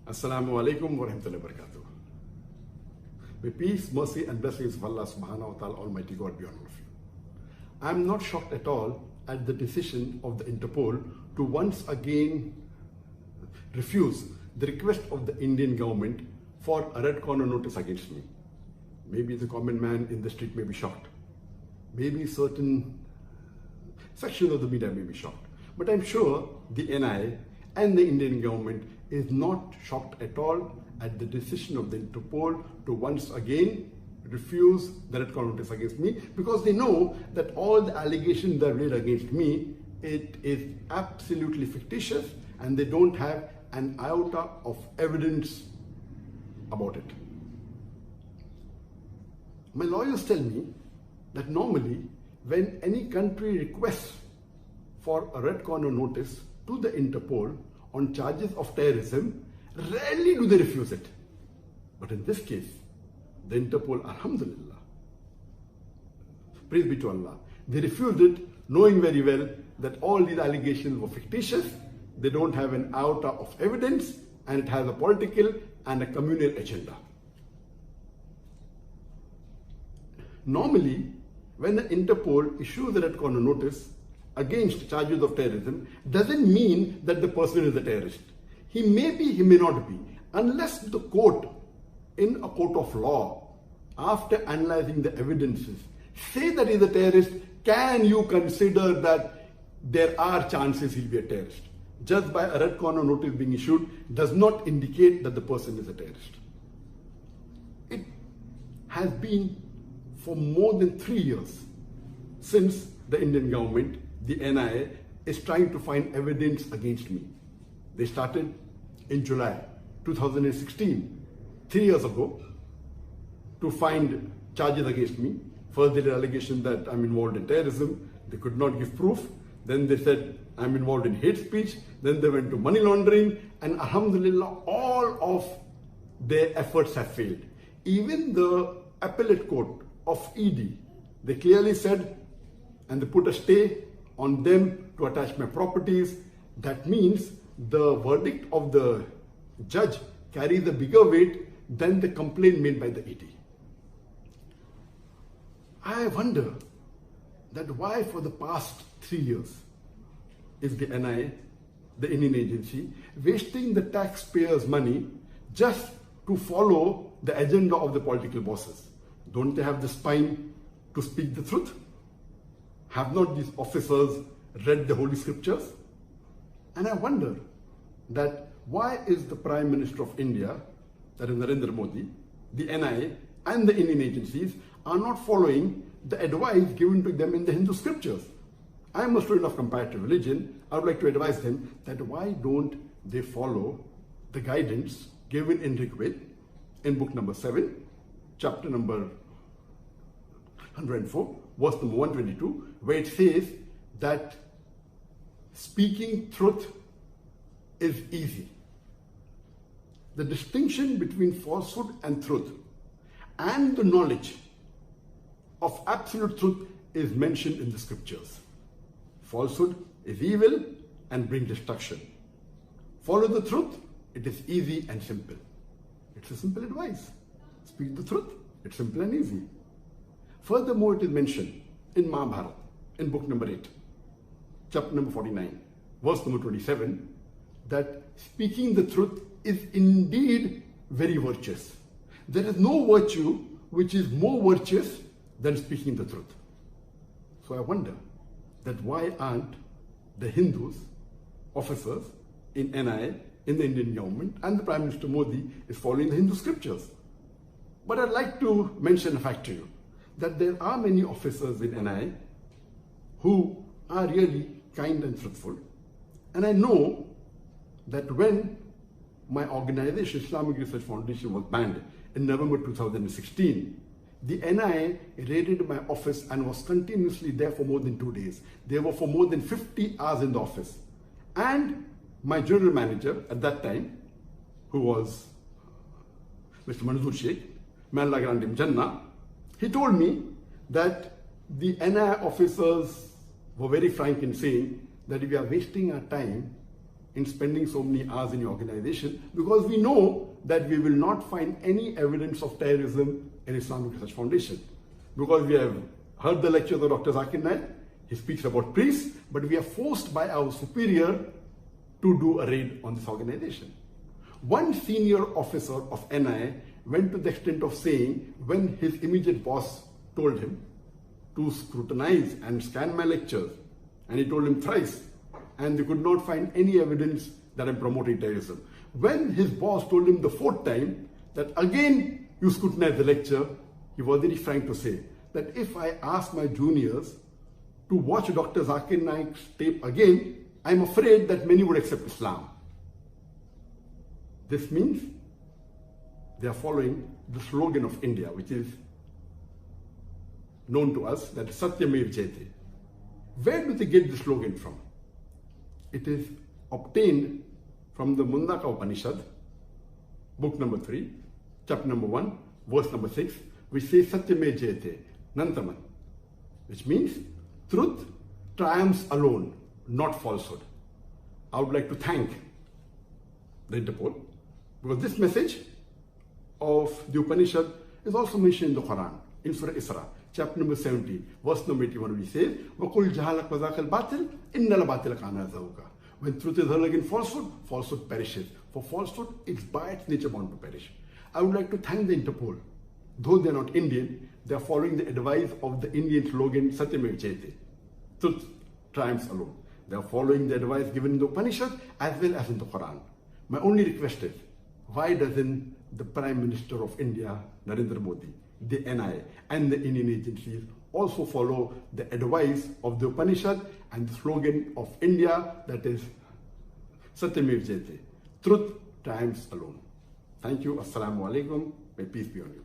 Assalamu alaikum wa rahmatullahi wa barakatuh. May peace, mercy and blessings of Allah subhanahu wa ta'ala Almighty God be on all of you. I am not shocked at all at the decision of the Interpol to once again refuse the request of the Indian government for a red corner notice against me. Maybe the common man in the street may be shocked. Maybe certain sections of the media may be shocked. But I'm sure the NIA and the Indian government is not shocked at all at the decision of the Interpol to once again refuse the red corner notice against me, because they know that all the allegations that are made against me, it is absolutely fictitious and they don't have an iota of evidence about it. My lawyers tell me that normally when any country requests for a red corner notice to the Interpol on charges of terrorism, rarely do they refuse it. But in this case, the Interpol, alhamdulillah, praise be to Allah, they refused it, knowing very well that all these allegations were fictitious, they don't have an iota of evidence, and it has a political and a communal agenda. Normally, when the Interpol issues a red corner notice against charges of terrorism, doesn't mean that the person is a terrorist. He may be, he may not be, unless the court, in a court of law, after analyzing the evidences, say that he's a terrorist. Can you consider that there are chances he'll be a terrorist? Just by a red corner notice being issued does not indicate that the person is a terrorist. It has been for more than 3 years since the Indian government, the NIA, is trying to find evidence against me. They started in July 2016, 3 years ago, to find charges against me. First they did allegation that I'm involved in terrorism. They could not give proof. Then they said I'm involved in hate speech. Then they went to money laundering, and alhamdulillah, all of their efforts have failed. Even the appellate court of ED, they clearly said, and they put a stay on them to attach my properties. That means the verdict of the judge carries a bigger weight than the complaint made by the ED. I wonder that why for the past 3 years is the NIA, the Indian agency, wasting the taxpayers' money just to follow the agenda of the political bosses? Don't they have the spine to speak the truth? Have not these officers read the Holy Scriptures? And I wonder that why is the Prime Minister of India, that is Narendra Modi, the NIA and the Indian agencies are not following the advice given to them in the Hindu scriptures? I am a student of comparative religion. I would like to advise them that why don't they follow the guidance given in Rigved in book number 7, chapter number 104, verse number 122, where it says that speaking truth is easy. The distinction between falsehood and truth and the knowledge of absolute truth is mentioned in the scriptures. Falsehood is evil and brings destruction. Follow the truth, it is easy and simple. It's a simple advice. Speak the truth, it's simple and easy. Furthermore, it is mentioned in Mahabharata, in book number 8, chapter number 49, verse number 27, that speaking the truth is indeed very virtuous. There is no virtue which is more virtuous than speaking the truth. So I wonder that why aren't the Hindus, officers in NIA, in the Indian government, and the Prime Minister Modi is following the Hindu scriptures? But I'd like to mention a fact to you, that there are many officers in NIA who are really kind and truthful. And I know that when my organization, Islamic Research Foundation, was banned in November 2016, the NIA raided my office and was continuously there for more than 2 days. They were for more than 50 hours in the office. And my general manager at that time, who was Mr. Manzoor Sheikh, may Allah grant him Jannah, he told me that the NIA officers were very frank in saying that we are wasting our time in spending so many hours in your organization, because we know that we will not find any evidence of terrorism in Islamic Research Foundation. Because we have heard the lectures of Dr. Zakir Naik, he speaks about priests, but we are forced by our superior to do a raid on this organization. One senior officer of NI went to the extent of saying, when his immediate boss told him to scrutinize and scan my lectures, and he told him thrice, and they could not find any evidence that I'm promoting terrorism. When his boss told him the fourth time that again you scrutinize the lecture, he was very frank to say that if I ask my juniors to watch Dr. Zakir Naik's tape again, I'm afraid that many would accept Islam. This means they are following the slogan of India, which is known to us, that Satyamev Jayate. Where do they get the slogan from? It is obtained from the Mundaka Upanishad, book number 3, chapter number 1, verse number 6, which says Satyamev Jayate, Nantaman, which means truth triumphs alone, not falsehood. I would like to thank the Interpol, because this message of the Upanishad is also mentioned in the Quran, in Surah Isra, chapter number 70, verse number 81, which says, وَقُلْ جَهَلَكْ وَذَاكَ الْبَاطِلِ إِنَّ الْبَاطِلَ كَانَ زَهُوقًا. When truth is hurled against falsehood, falsehood perishes. For falsehood, it's by its nature bound to perish. I would like to thank the Interpol. Though they are not Indian, they are following the advice of the Indian slogan, Satyamev Jayate, truth triumphs alone. They are following the advice given in the Upanishad as well as in the Quran. My only request is, why doesn't the Prime Minister of India, Narendra Modi, the NI and the Indian agencies also follow the advice of the Upanishad and the slogan of India, that is Satyamev Jayate, truth triumphs alone. Thank you. Assalamu alaikum. May peace be on you.